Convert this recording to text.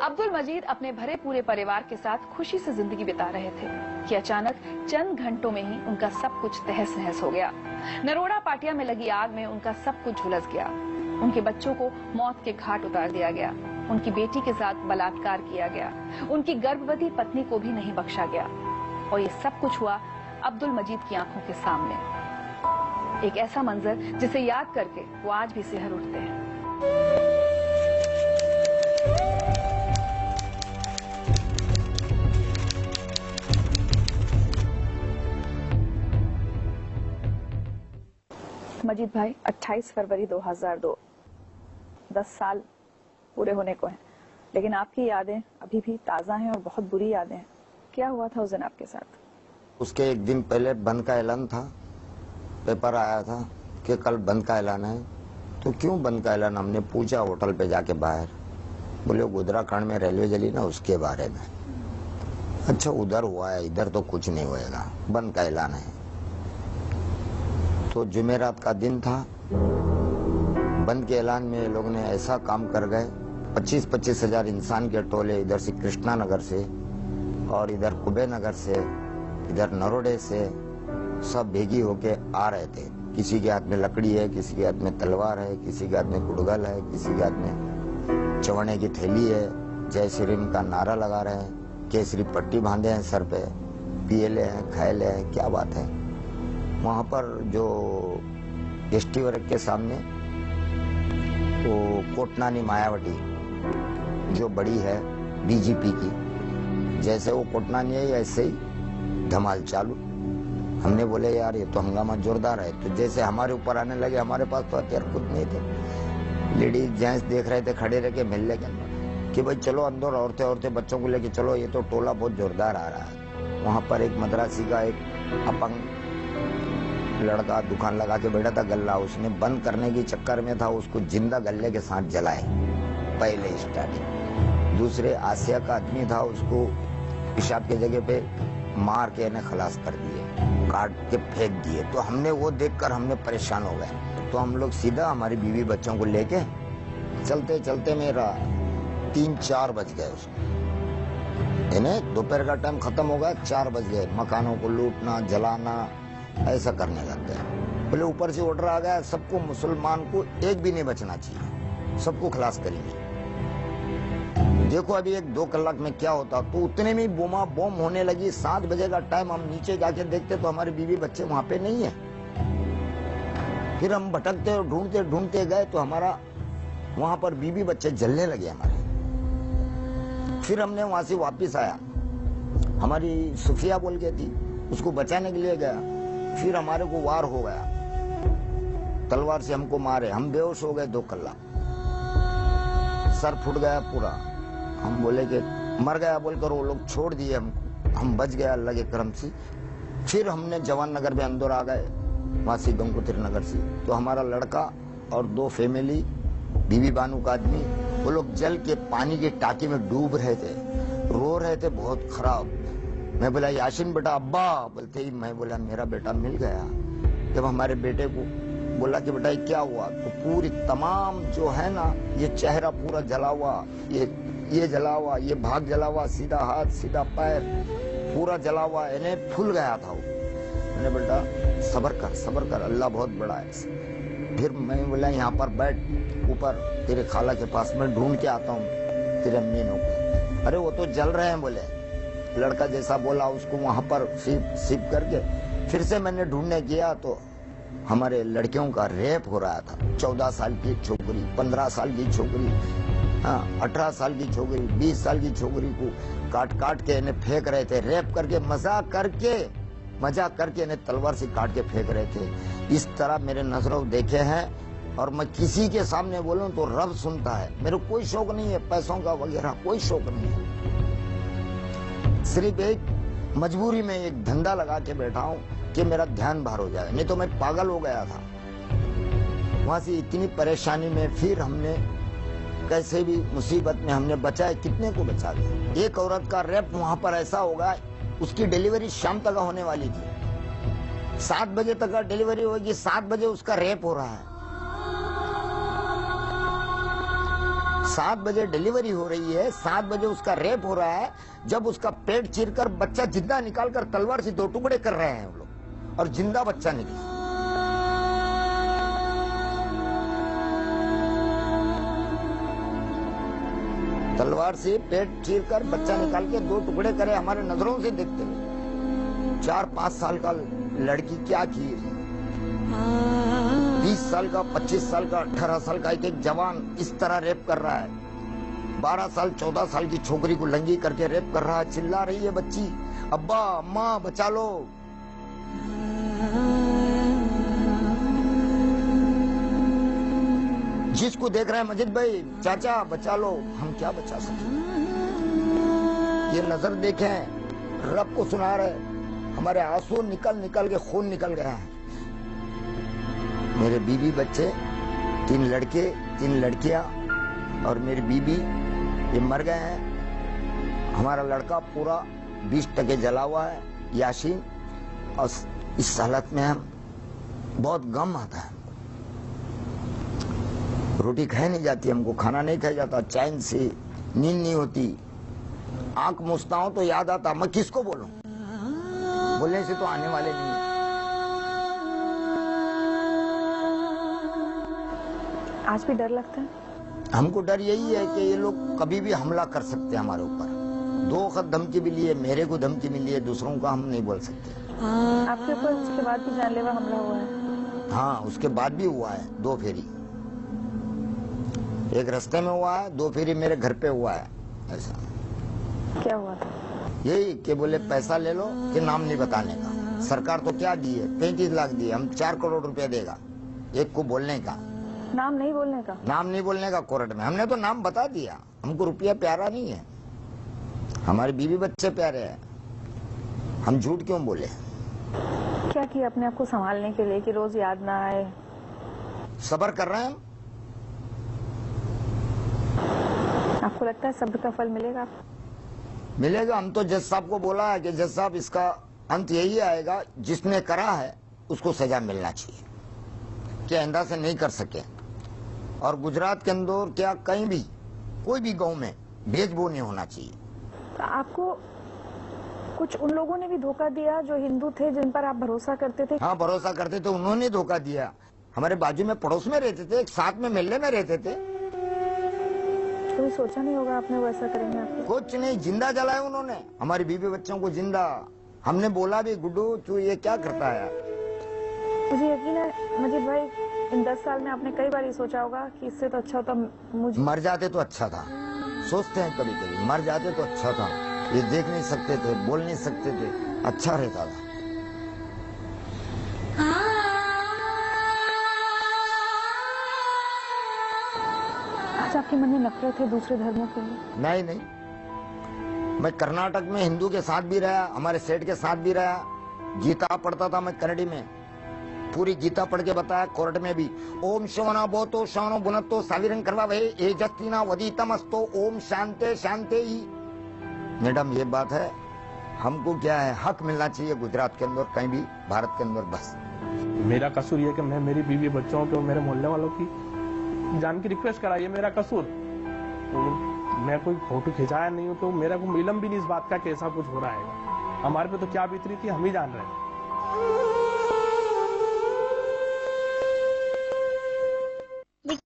अब्दुल मजीद अपने भरे पूरे परिवार के साथ खुशी से जिंदगी बिता रहे थे कि अचानक चंद घंटों में ही उनका सब कुछ तहस नहस हो गया। नरोड़ा पाटिया में लगी आग में उनका सब कुछ झुलस गया। उनके बच्चों को मौत के घाट उतार दिया गया। उनकी बेटी के साथ बलात्कार किया गया। उनकी गर्भवती पत्नी को भी नहीं बख्शा गया। और ये सब कुछ हुआ अब्दुल मजीद की आंखों के सामने। एक ऐसा मंजर जिसे याद करके वो आज भी सिहर उठते हैं। मजीद भाई, 28 फरवरी 2002, 10 साल पूरे होने को हैं, लेकिन आपकी यादें अभी भी ताजा हैं और बहुत बुरी यादें हैं। क्या हुआ था उस दिन आपके साथ? उसके एक दिन पहले बंद का ऐलान था, पेपर आया था कि कल बंद का ऐलान है। तो क्यों बंद का ऐलान? हमने पूछा होटल पे जाके बाहर, बोले गोधराखंड में रेलवे जली ना, उसके बारे में। अच्छा, उधर हुआ है, इधर तो कुछ नहीं होएगा, बंद का ऐलान है। तो जुमेरात का दिन था, बंद के ऐलान में लोग ने ऐसा काम कर गए। 25-25 हजार इंसान के टोले इधर से कृष्णा नगर से और इधर कुबे नगर से, इधर नरोड़े से, सब भेगी होके आ रहे थे। किसी के हाथ में लकड़ी है, किसी के हाथ में तलवार है, किसी के हाथ में कुड़गल है, किसी के हाथ में चवने की थैली है। जय श्री राम का नारा लगा रहे हैं, केसरी पट्टी बांधे हैं सर पे, पियले हैं, खायले हैं। क्या बात है। वहां पर जो एसटी वर्ग के सामने वो कोटनानी मायावती जो बड़ी है बीजेपी की, जैसे वो कोटनानी है ऐसे ही धमाल चालू। हमने बोले यार ये तो हंगामा जोरदार है। तो जैसे हमारे ऊपर आने लगे, हमारे पास तो हथियार खुद नहीं थे। लेडीज जेंट्स देख रहे थे खड़े रह के मिलने के कि भाई चलो अंदर, औरतें बच्चों को लेके चलो, ये तो टोला बहुत जोरदार आ रहा है। वहां पर एक मद्रासी का एक अपंग लड़का दुकान लगा के बैठा था गल्ला, उसने बंद करने के चक्कर में था, उसको जिंदा गल्ले के साथ जलाए पहले स्टार्टिंग। दूसरे आसिया का आदमी था, उसको पेशाब के जगह पे मार के इन्हें खलास कर दिए, काट के फेंक दिए। तो हमने वो देखकर हमने परेशान हो गए। तो हम लोग सीधा हमारी बीवी बच्चों को लेके चलते चलते मेरा 3-4 बज गए। उसमें इन्हें दोपहर का टाइम खत्म हो गया, 4 बज गए। मकानों को लूटना, जलाना, ऐसा करने लग गए। बोले ऊपर से ऑर्डर आ गया, सबको, मुसलमान को एक भी नहीं बचना चाहिए, सबको खलास करेंगे। देखो अभी 1-2 कलाक में क्या होता। तो उतने में बोमा बम होने लगी। 7 बजे का टाइम, हम नीचे जाके देखते तो हमारे बीवी बच्चे वहां पे नहीं है। फिर हम भटकते और ढूंढते ढूंढते गए तो हमारा वहां पर बीवी बच्चे जलने लगे हमारे। फिर हमने वहां से वापिस आया, हमारी सुफिया बोल के थी, उसको बचाने के लिए गया। फिर हमारे को वार हो गया, तलवार से हमको मारे, हम बेहोश हो गए 2 कलाक, सर फूट गया पूरा। हम बोले कि मर गया बोलकर वो लोग छोड़ दिए हमको, हम बच गया अल्लाह के करम से। फिर हमने जवान नगर में अंदर आ गए, वहां से गंगोत्री नगर से। तो हमारा लड़का और 2 फैमिली, बीबी बानू का आदमी, वो लोग जल के पानी की टाकी में डूब रहे थे, रो रहे थे बहुत खराब। मैं बोला याशीन बेटा, अब्बा बोलते ही मैं बोला मेरा बेटा मिल गया। जब हमारे बेटे को बोला कि बेटा क्या हुआ, तो पूरी तमाम जो है ना, ये चेहरा पूरा जला हुआ, ये जला हुआ, ये भाग जला हुआ, सीधा हाथ सीधा पैर पूरा जला हुआ, इन्हें फूल गया था वो। मैंने बेटा सब्र कर, अल्लाह बहुत बड़ा है। फिर मैं बोला यहाँ पर बैठ ऊपर, तेरे खाला के पास में ढूंढ के आता हूँ तेरे अमीनों को। अरे वो तो जल रहे हैं बोले। लड़का जैसा बोला उसको वहां पर सिप करके फिर से मैंने ढूंढने किया तो हमारे लड़कियों का रेप हो रहा था। 14 साल की छोकरी, 15 साल की छोकरी, 18 साल की छोकरी, 20 साल की छोकरी को काट काट के इन्हें फेंक रहे थे, रेप करके मजाक करके इन्हें तलवार से काट के फेंक रहे थे। इस तरह मेरे नजरों देखे हैं। और मैं किसी के सामने बोलूं तो रब सुनता है। मेरे कोई शौक नहीं है पैसों का वगैरह, कोई शौक नहीं है। सिर्फ एक मजबूरी में एक धंधा लगा के बैठा हूँ कि मेरा ध्यान बाहर हो जाए, नहीं तो मैं पागल हो गया था। वहां से इतनी परेशानी में फिर हमने कैसे भी मुसीबत में हमने बचाए, कितने को बचा दिया। एक औरत का रेप वहां पर ऐसा होगा, उसकी डिलीवरी शाम तक होने वाली थी, 7 बजे तक का डिलीवरी होगी, 7 बजे उसका रेप हो रहा है। 7 बजे डिलीवरी हो रही है, 7 बजे उसका रेप हो रहा है, जब उसका पेट चीरकर बच्चा जिंदा निकालकर तलवार से 2 टुकड़े कर रहे हैं वो लोग, और जिंदा बच्चा निकला। तलवार से पेट चीरकर बच्चा निकाल के 2 टुकड़े करे, हमारे नजरों से देखते हुए। 4-5 साल का लड़की क्या की, 20 साल का, 25 साल का, 18 साल का एक जवान इस तरह रेप कर रहा है। 12 साल 14 साल की छोकरी को लंगी करके रेप कर रहा है। चिल्ला रही है बच्ची, अब्बा अम्मा बचा लो। जिसको देख रहे हैं मजिद भाई, चाचा बचा लो, हम क्या बचा सके। ये नजर देखें, रब को सुना रहे, हमारे आंसू निकल निकल के खून निकल गया है। मेरे बीवी बच्चे, 3 लड़के 3 लड़कियां और मेरी बीबी ये मर गए हैं। हमारा लड़का पूरा 20% जला हुआ है, यासीन। और इस हालत में हम बहुत गम आता है। रोटी खाई नहीं जाती, हमको खाना नहीं खाया जाता, चैन से नींद नहीं होती। आंख मूसता हूं तो याद आता, मैं किसको बोलूं, बोलने से तो आने वाले नहीं है। आज भी डर लगता है? हमको डर यही है कि ये लोग कभी भी हमला कर सकते हैं हमारे ऊपर। 2 वक्त धमकी मिली है, मेरे को धमकी मिली है, दूसरों का हम नहीं बोल सकते। आपके ऊपर उसके बाद भी जानलेवा हमला हुआ है? हाँ, उसके बाद भी हुआ है, 2 फेरी। एक रास्ते में हुआ है, 2 फेरी मेरे घर पे हुआ है। ऐसा क्या हुआ था? यही कि बोले पैसा ले लो कि नाम नहीं बताने का। सरकार तो क्या दी है, 35 लाख दिए, हम 4 करोड़ रुपया देगा एक को बोलने का। नाम नहीं बोलने का? नाम नहीं बोलने का कोर्ट में। हमने तो नाम बता दिया, हमको रुपया प्यारा नहीं है, हमारे बीवी बच्चे प्यारे हैं, हम झूठ क्यों बोले। क्या किया अपने आप को संभालने के लिए कि रोज याद ना आए? सब्र कर रहे हैं। आपको लगता है सब्र का फल मिलेगा? मिलेगा। हम तो जज साहब को बोला है कि जज साहब इसका अंत यही आएगा, जिसने करा है उसको सजा मिलना चाहिए, कि आइंदा से नहीं कर सके। और गुजरात के अंदर क्या कहीं भी कोई भी गांव में भेदभाव नहीं होना चाहिए। तो आपको कुछ उन लोगों ने भी धोखा दिया जो हिंदू थे, जिन पर आप भरोसा करते थे? हाँ, भरोसा करते थे, उन्होंने धोखा दिया। हमारे बाजू में पड़ोस में रहते थे, एक साथ में मेले में रहते थे। कभी सोचा नहीं होगा आपने वो ऐसा करेंगे आपको? कुछ नहीं, जिंदा जलाया उन्होंने हमारी बीवी बच्चों को जिंदा। हमने बोला भी, गुड्डू तू ये क्या करता है। मुझे यकीन है मजीद भाई, इन 10 साल में आपने कई बार ये सोचा होगा कि इससे तो अच्छा होता मुझे मर जाते तो अच्छा था। सोचते हैं कभी कभी, मर जाते तो अच्छा था। ये देख नहीं सकते थे, बोल नहीं सकते थे, अच्छा रहता था। आज आपके मन में नफरत है दूसरे धर्मों के लिए? नहीं नहीं, मैं कर्नाटक में हिंदू के साथ भी रहा, हमारे सेठ के साथ भी रहा। गीता पढ़ता था मैं कन्नड़ी में, पूरी गीता पढ़ के बताया कोर्ट में भी। ओम शवना बोतो शवनो बुनतो साविरन करवा भे ए जस्तिना वदीतमस्तो ओम शांते शांते ही। मैडम ये बात है, हमको क्या है, हक मिलना चाहिए गुजरात के अंदर, कहीं भी भारत के अंदर। बस मेरा कसूर ये कि मैं मेरी बीवी बच्चों को, मेरे मोहल्ले वालों की जान की रिक्वेस्ट कराई है, मेरा कसूर। तो मैं कोई फोटो खिंचाया नहीं हूँ, तो मेरा को इलम भी नहीं इस बात का कैसा कुछ हो रहा है। हमारे पे तो क्या बीत रही थी हम ही जान रहे हैं।